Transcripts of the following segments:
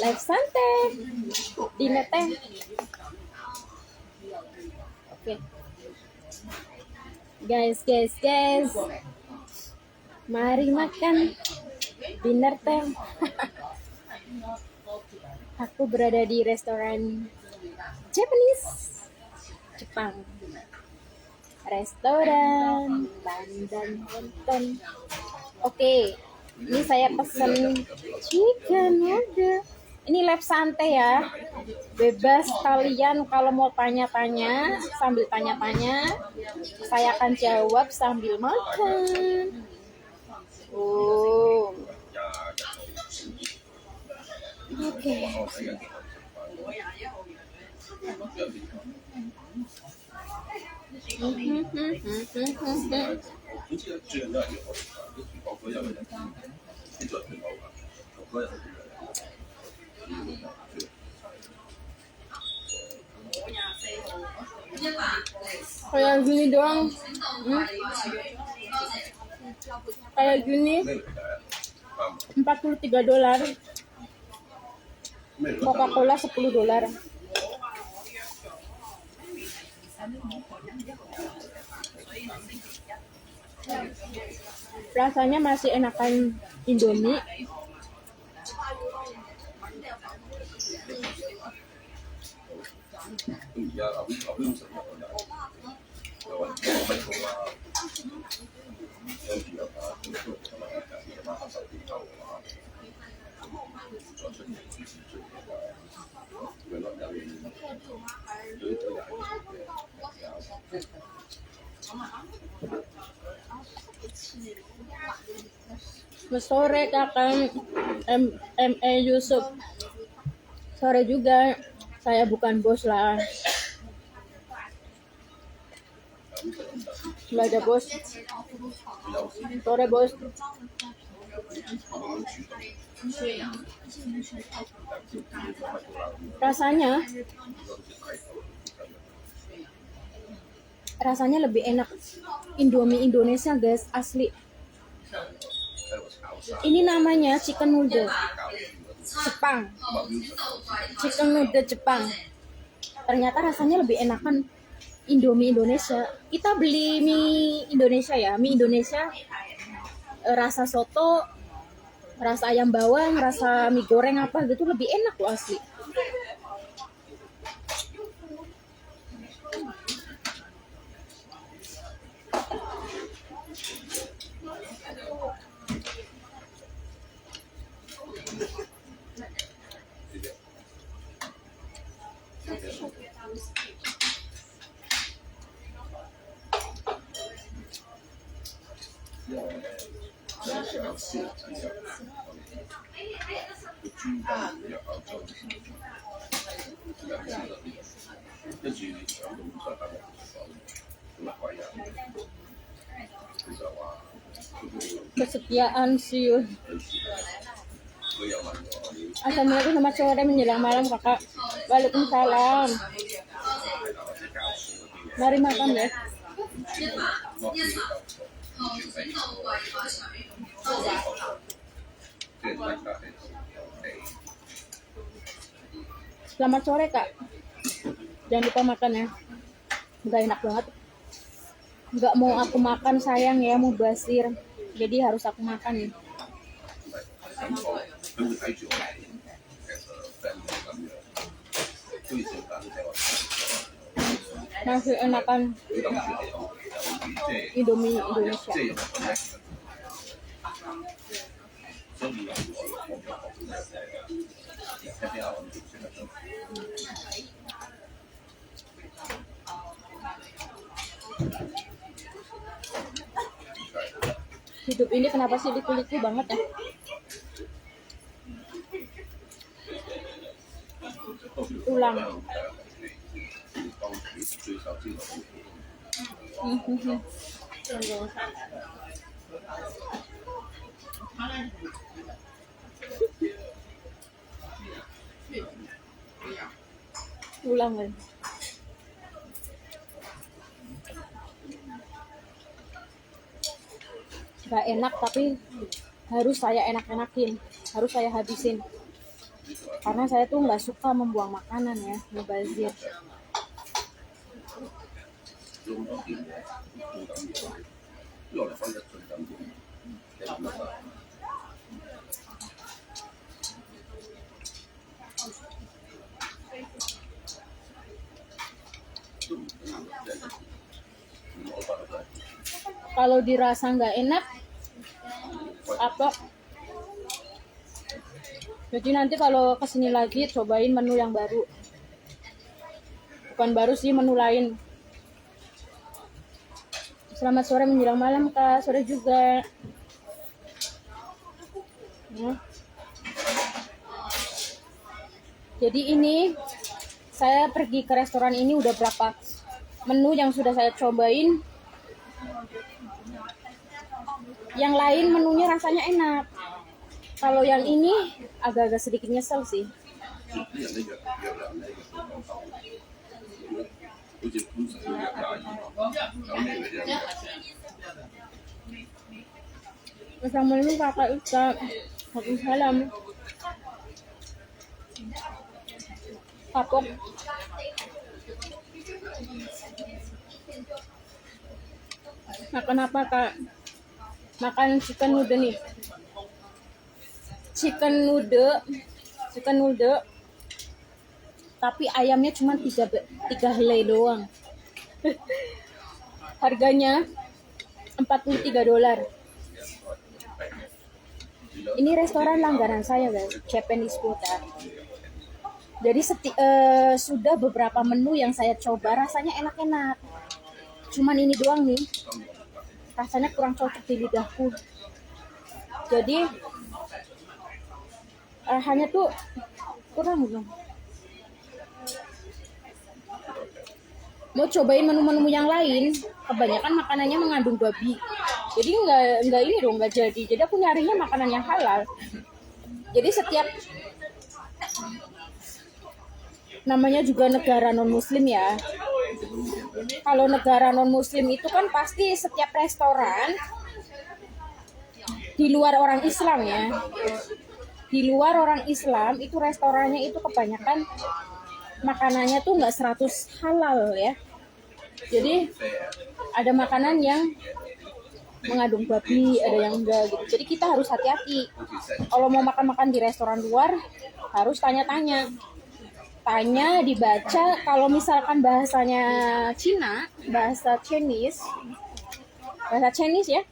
Live santai di neteh. Oke. Guys. Mari makan dinner teh. Aku berada di restoran Japanese, Jepang. Restoran London Wonton. Oke, ini saya pesen chicken noodle. Ini live santai ya. Bebas kalian kalau mau tanya-tanya, sambil tanya-tanya, saya akan jawab sambil makan. Oh. Oke. Kayak gini doang. Kayak gini $43. Coca-Cola $10. Rasanya masih enakan Indomie. Sore kakak ME Yusuf. Sore juga, saya bukan bos lah. Nggak ada bos. Sore bos. Rasanya lebih enak Indomie Indonesia guys, asli. Ini namanya chicken noodle Jepang. Chicken noodle Jepang. Ternyata rasanya lebih enakan Indomie Indonesia. Kita beli mie Indonesia ya, mie Indonesia rasa soto, rasa ayam bawang, rasa mie goreng apa gitu lebih enak loh asli. Kesetiaan siun. Assalamualaikum, selamat sore menjelang malam kakak. Waalaikumsalam. Mari makan ya. Selamat sore kak. Jangan lupa makan ya. Udah enak banget. Nggak mau aku makan sayang ya, mau basir. Jadi harus aku makan nih. Masih enakan Indomie Indonesia. Hidup ini kenapa sih liku-liku banget ya? Ulang. Ulang kan? Gak enak tapi harus saya enak-enakin, harus saya habisin. karena saya tuh nggak suka membuang makanan ya, mubazir. Kalau dirasa nggak enak apa, jadi nanti kalau kesini lagi cobain menu yang baru, bukan baru sih, menu lain. Selamat sore menjelang malam Kak, sore juga. Jadi ini saya pergi ke restoran ini udah berapa menu yang sudah saya cobain. Yang lain menunya rasanya enak. Kalau yang ini agak-agak sedikit nyesel sih. Assalamualaikum Kakak Ika. Waalaikumsalam. Kapok. Makan apa Kak? Makan chicken noodle nih. Chicken noodle. Tapi ayamnya cuma 3 helai doang. Harganya $43. Ini restoran langganan saya guys, Japanese food. Jadi sudah beberapa menu yang saya coba rasanya enak-enak. Cuman ini doang nih, rasanya kurang cocok di lidahku. Jadi hanya tuh kurang dong. Mau cobain menu-menu yang lain, kebanyakan makanannya mengandung babi. Jadi nggak ini dong, nggak jadi. Jadi aku nyarinya makanan yang halal. Jadi setiap, namanya juga negara non muslim ya. Kalau negara non muslim itu kan pasti setiap restoran di luar orang Islam ya. Di luar orang Islam itu restorannya itu kebanyakan makanannya tuh nggak 100 halal ya. Jadi ada makanan yang mengandung babi, ada yang enggak gitu. Jadi kita harus hati-hati. Kalau mau makan-makan di restoran luar harus tanya-tanya. Tanya, dibaca. Kalau misalkan bahasanya Cina, bahasa Chinese ya.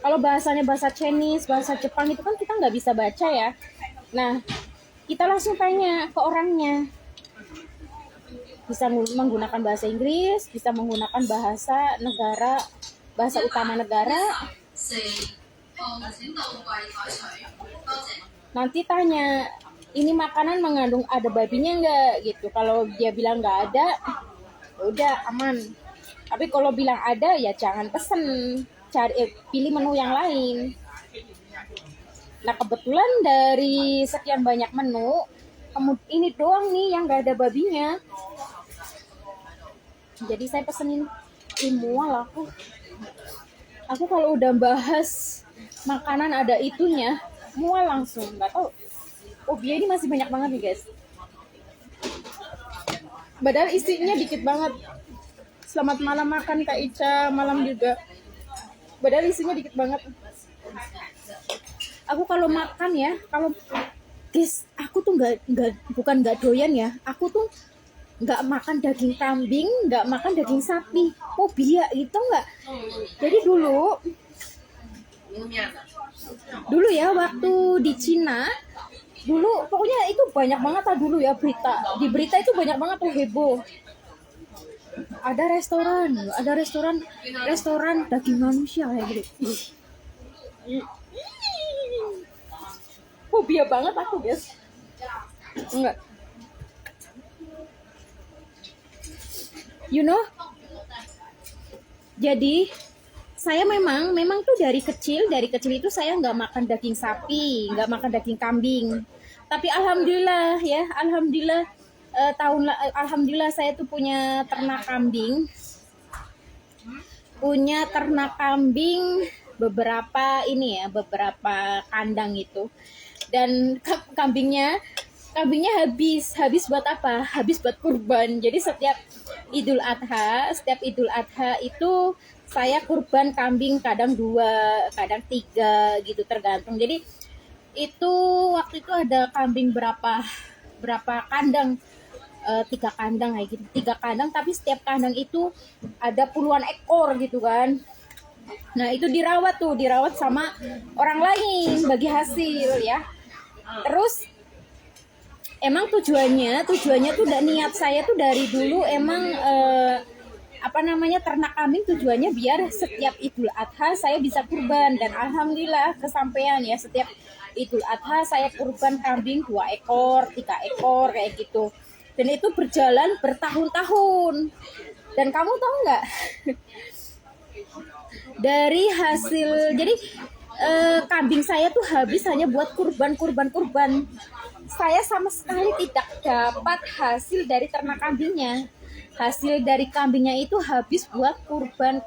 Kalau bahasanya bahasa Chinese, bahasa Jepang itu kan kita nggak bisa baca ya. Nah, kita langsung tanya ke orangnya. Bisa menggunakan bahasa Inggris, bisa menggunakan bahasa negara, bahasa utama negara. Nanti tanya, ini makanan mengandung ada babinya nggak gitu. Kalau dia bilang nggak ada, udah aman. Tapi kalau bilang ada, ya jangan pesen. Pilih menu yang lain. Nah kebetulan dari sekian banyak menu, ini doang nih yang nggak ada babinya. Jadi saya pesenin mual aku. Aku kalau udah bahas makanan ada itunya, mual langsung. Nggak tahu. Oh biaya ini masih banyak banget nih guys. Padahal isinya dikit banget. Selamat malam makan Kak Ica, malam juga. Padahal isinya dikit banget. Aku kalau makan ya, guys, aku tuh bukan nggak doyan ya. Aku tuh nggak makan daging kambing, nggak makan daging sapi. Oh biar itu nggak. Jadi dulu ya waktu di Cina, dulu pokoknya itu banyak banget dulu ya berita. Di berita itu banyak banget tuh heboh. Ada restoran daging manusia kayak gitu. Fobia banget aku guys. Enggak. You know? Jadi saya memang tuh dari kecil itu saya nggak makan daging sapi, nggak makan daging kambing. Tapi alhamdulillah ya, alhamdulillah saya tuh punya ternak kambing beberapa ini ya, beberapa kandang itu. Dan kambingnya habis buat apa? Habis buat kurban. Jadi setiap Idul Adha itu saya kurban kambing, kadang 2, kadang 3 gitu, tergantung. Jadi itu waktu itu ada kambing berapa kandang, 3 kandang kayak gitu, 3 kandang, tapi setiap kandang itu ada puluhan ekor gitu kan. Nah itu dirawat sama orang lain bagi hasil ya. Terus emang tujuannya tuh niat saya tuh dari dulu emang ternak kambing tujuannya biar setiap Idul Adha saya bisa kurban, dan alhamdulillah kesampaian ya. Setiap Idul Adha saya kurban kambing 2 ekor, 3 ekor kayak gitu. Dan itu berjalan bertahun-tahun. Dan kamu tahu nggak? Dari hasil, jadi kambing saya tuh habis hanya buat kurban. Saya sama sekali tidak dapat hasil dari ternak kambingnya. Hasil dari kambingnya itu habis buat kurban.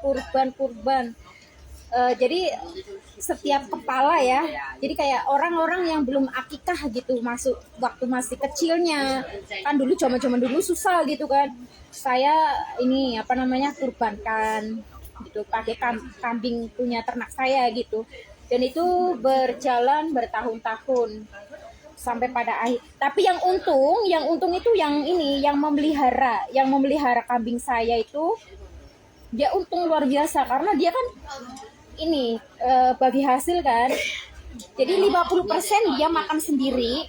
Jadi setiap kepala ya, jadi kayak orang-orang yang belum akikah gitu, masuk waktu masih kecilnya kan, dulu zaman dulu susah gitu kan, saya ini kurbankan gitu, pakai kambing punya ternak saya gitu. Dan itu berjalan bertahun-tahun sampai pada akhir. Tapi yang untung itu yang memelihara kambing saya itu, dia untung luar biasa karena dia kan bagi hasil kan. Jadi 50% dia makan sendiri.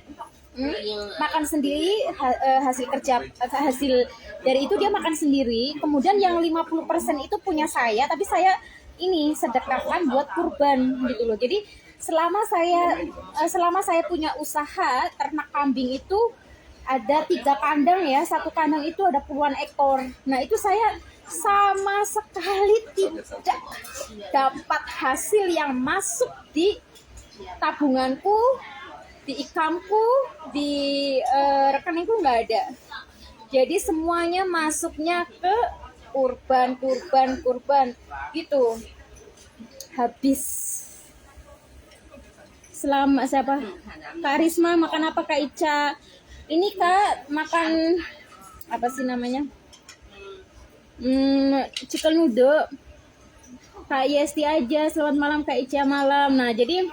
Hasil dari itu dia makan sendiri. Kemudian yang 50% itu punya saya, tapi saya sedekahkan buat kurban gitu loh. Jadi selama saya punya usaha ternak kambing itu ada 3 kandang ya, 1 kandang itu ada puluhan ekor. Nah itu saya sama sekali tidak dapat hasil yang masuk di tabunganku, di ikamku, di rekeningku, nggak ada. Jadi semuanya masuknya ke kurban gitu. Habis. Selama siapa? Kak Risma makan apa, Kak Ica? Ini Kak makan apa sih namanya? Chicken noodle. Kak Yesti aja, selamat malam Kak Ica malam. Nah jadi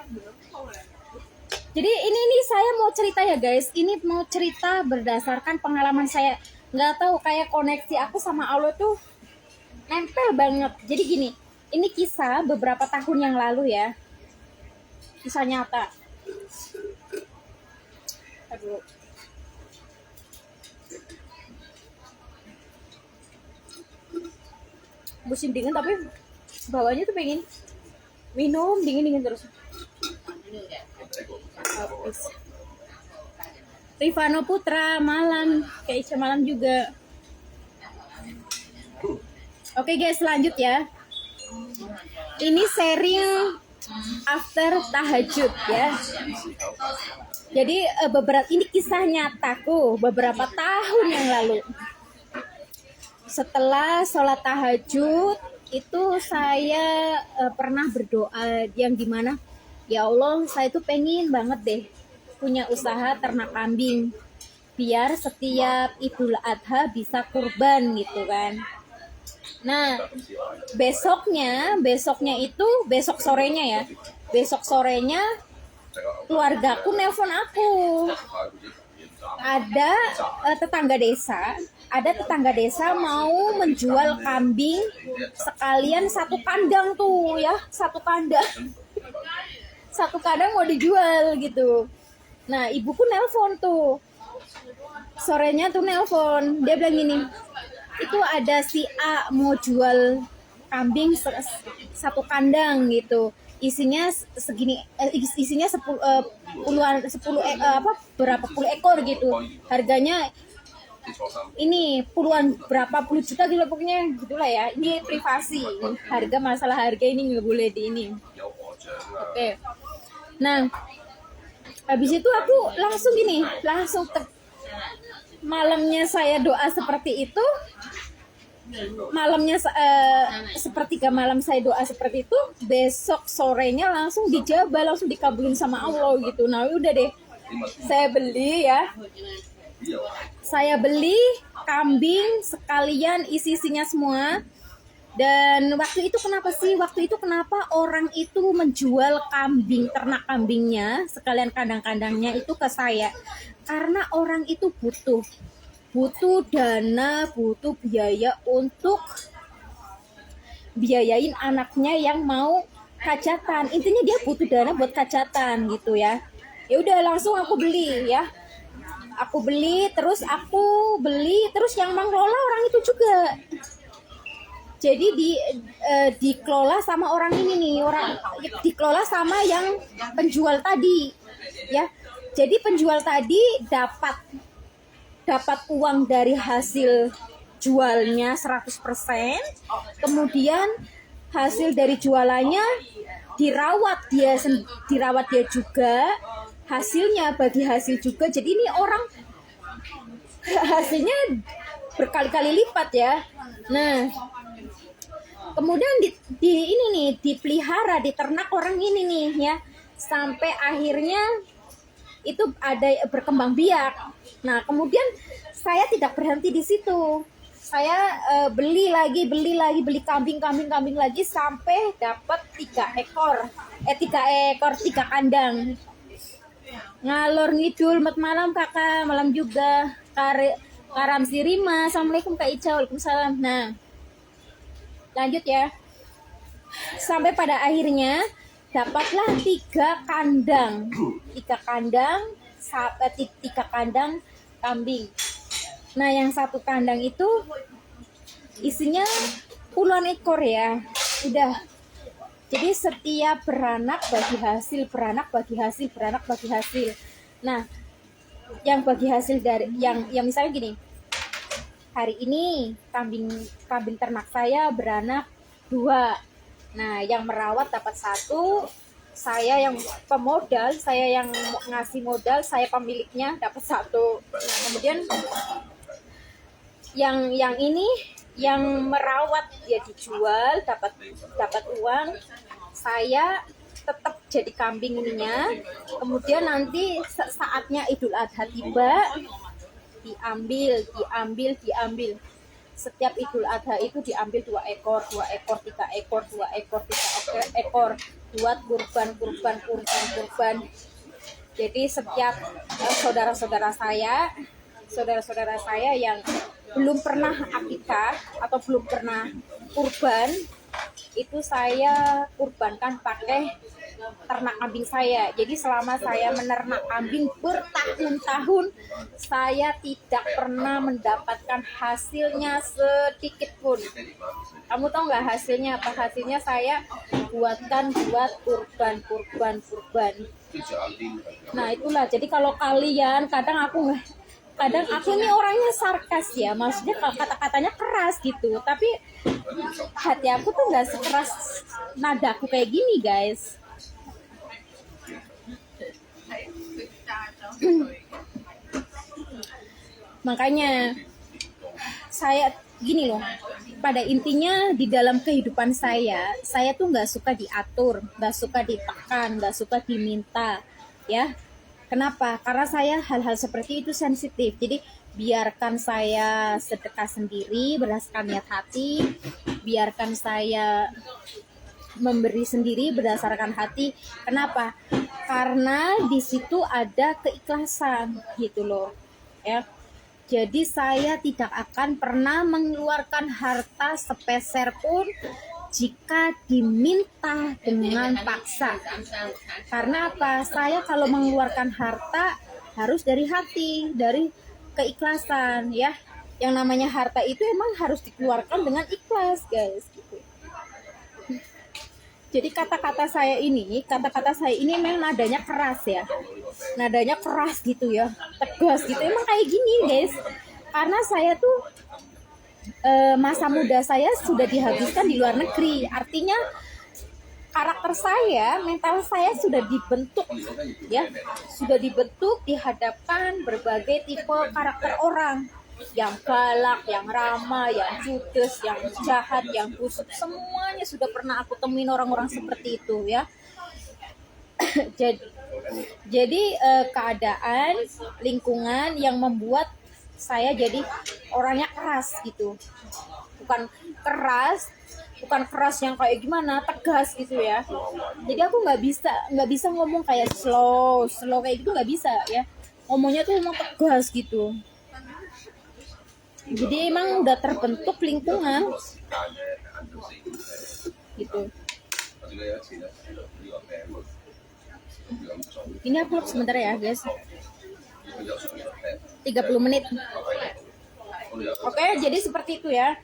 ini saya mau cerita ya guys. Ini mau cerita berdasarkan pengalaman saya. Nggak tahu, kayak koneksi aku sama Allah tuh nempel banget. Jadi gini, ini kisah beberapa tahun yang lalu ya. Kisah nyata. Aduh. Musim dingin tapi bawahnya tuh pengen minum dingin terus. Habis. Rifano Putra malam, kayak Ica malam juga. Oke guys, lanjut ya. Ini sharing after tahajud ya. Jadi ini kisah nyataku beberapa tahun yang lalu. Setelah sholat tahajud itu saya pernah berdoa yang dimana, ya Allah saya tuh pengen banget deh punya usaha ternak kambing biar setiap Idul Adha bisa kurban gitu kan. Nah besoknya itu besok sorenya keluargaku nelpon aku. Ada tetangga desa mau menjual kambing sekalian 1 kandang tuh ya, 1 kandang mau dijual gitu. Nah ibuku nelpon tuh sorenya tuh dia bilang gini, itu ada si A mau jual kambing 1 kandang gitu, isinya segini, isinya 10 berapa puluh ekor gitu, harganya ini berapa puluh juta gitu pokoknya gitulah ya. Ini privasi, masalah harga ini nggak boleh di ini. Oke. Nah habis itu aku langsung malamnya saya doa seperti itu, malamnya sepertiga malam saya doa seperti itu, besok sorenya langsung dijabah, langsung dikabulin sama Allah gitu. Nah udah deh, saya beli kambing sekalian isinya semua. Dan waktu itu kenapa orang itu menjual kambing, ternak kambingnya sekalian kandang-kandangnya itu ke saya? Karena orang itu butuh dana, butuh biaya untuk biayain anaknya yang mau hajatan. Intinya dia butuh dana buat hajatan gitu ya. Ya udah langsung aku beli ya. Terus yang mengelola orang itu juga. Jadi dikelola sama orang ini nih, dikelola sama yang penjual tadi ya. Jadi penjual tadi dapat uang dari hasil jualnya 100%, kemudian hasil dari jualannya dirawat dia juga, hasilnya bagi hasil juga. Jadi ini orang hasilnya berkali-kali lipat ya. Nah, kemudian dipelihara, diternak orang ini nih ya, sampai akhirnya itu ada berkembang biak. Nah, kemudian saya tidak berhenti di situ. Saya beli kambing lagi sampai dapat 3 kandang. Ngalor ngidul, malam kakak, malam juga Karam Sirima. Assalamualaikum Kak Ica. Waalaikumsalam. Nah, lanjut ya. Sampai pada akhirnya dapatlah 3 kandang kambing. Nah, yang 1 kandang itu isinya puluhan ekor ya. Udah. Jadi setiap beranak bagi hasil. Nah, yang bagi hasil dari yang misalnya gini. Hari ini kambing ternak saya beranak 2. Nah, yang merawat dapat 1, saya yang pemodal, saya yang ngasih modal, saya pemiliknya dapat 1. Nah, kemudian yang ini yang merawat dia dijual, dapat uang. Saya tetap jadi kambing ininya. Kemudian nanti saatnya Idul Adha tiba, diambil. Setiap Idul Adha itu diambil 2 ekor, 3 ekor buat kurban. Jadi setiap saudara-saudara saya yang belum pernah akikah atau belum pernah kurban, itu saya kurbankan pakai ternak kambing saya. Jadi selama saya menernak kambing bertahun-tahun, saya tidak pernah mendapatkan hasilnya sedikit pun. Kamu tahu nggak hasilnya apa? Hasilnya saya buat kurban. Nah itulah. Jadi kalau kalian kadang aku ini orangnya sarkas ya, maksudnya kata-katanya keras gitu, tapi hati aku tuh nggak sekeras nadaku kayak gini guys. Makanya saya gini loh, pada intinya di dalam kehidupan saya tuh nggak suka diatur, nggak suka ditekan, nggak suka diminta ya. Kenapa? Karena saya hal-hal seperti itu sensitif. Jadi biarkan saya sedekah sendiri berdasarkan niat hati, biarkan saya memberi sendiri berdasarkan hati. Kenapa? Karena di situ ada keikhlasan gitu loh ya. Jadi saya tidak akan pernah mengeluarkan harta sepeser pun jika diminta dengan paksa. Karena apa? Saya kalau mengeluarkan harta harus dari hati, dari keikhlasan ya. Yang namanya harta itu emang harus dikeluarkan dengan ikhlas guys gitu. Jadi kata-kata saya ini memang nadanya keras ya. Nadanya keras gitu ya. Tegas gitu. Emang kayak gini guys. Karena saya tuh masa muda saya sudah dihabiskan di luar negeri. Artinya karakter saya, mental saya sudah dibentuk ya. Sudah dibentuk di hadapan berbagai tipe karakter orang. yang galak, yang ramah, yang judes, yang jahat, yang busuk, semuanya sudah pernah aku temuin orang-orang seperti itu ya. jadi keadaan lingkungan yang membuat saya jadi orangnya keras gitu, bukan keras yang kayak gimana, tegas gitu ya. Jadi aku nggak bisa ngomong kayak slow kayak gitu, nggak bisa ya, ngomongnya tuh emang tegas gitu. Jadi emang udah terbentuk lingkungan gitu. Ini aku sebentar ya guys, 30 menit. Oke, jadi seperti itu ya.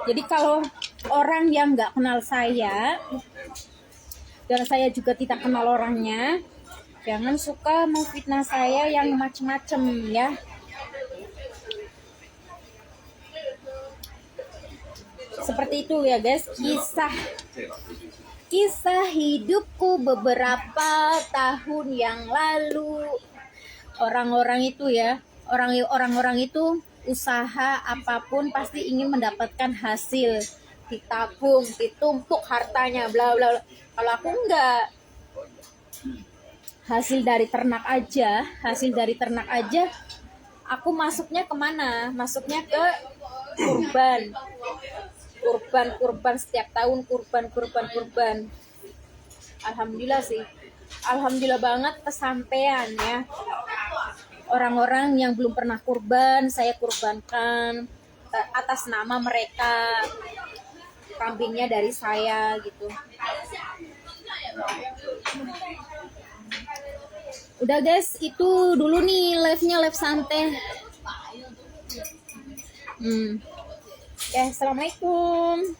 Jadi kalau orang yang nggak kenal saya dan saya juga tidak kenal orangnya, jangan suka memfitnah saya yang macem-macem ya. Seperti itu ya guys, kisah hidupku beberapa tahun yang lalu. Orang-orang itu ya, orang-orang itu usaha apapun pasti ingin mendapatkan hasil, ditabung, ditumpuk hartanya, bla bla bla. Kalau aku enggak, hasil dari ternak aja aku masuknya kemana? Masuknya ke kurban setiap tahun, kurban. Alhamdulillah banget kesampean ya. Orang-orang yang belum pernah kurban, saya kurbankan atas nama mereka. Kambingnya dari saya gitu. Udah guys, itu dulu nih live santai. Assalamualaikum.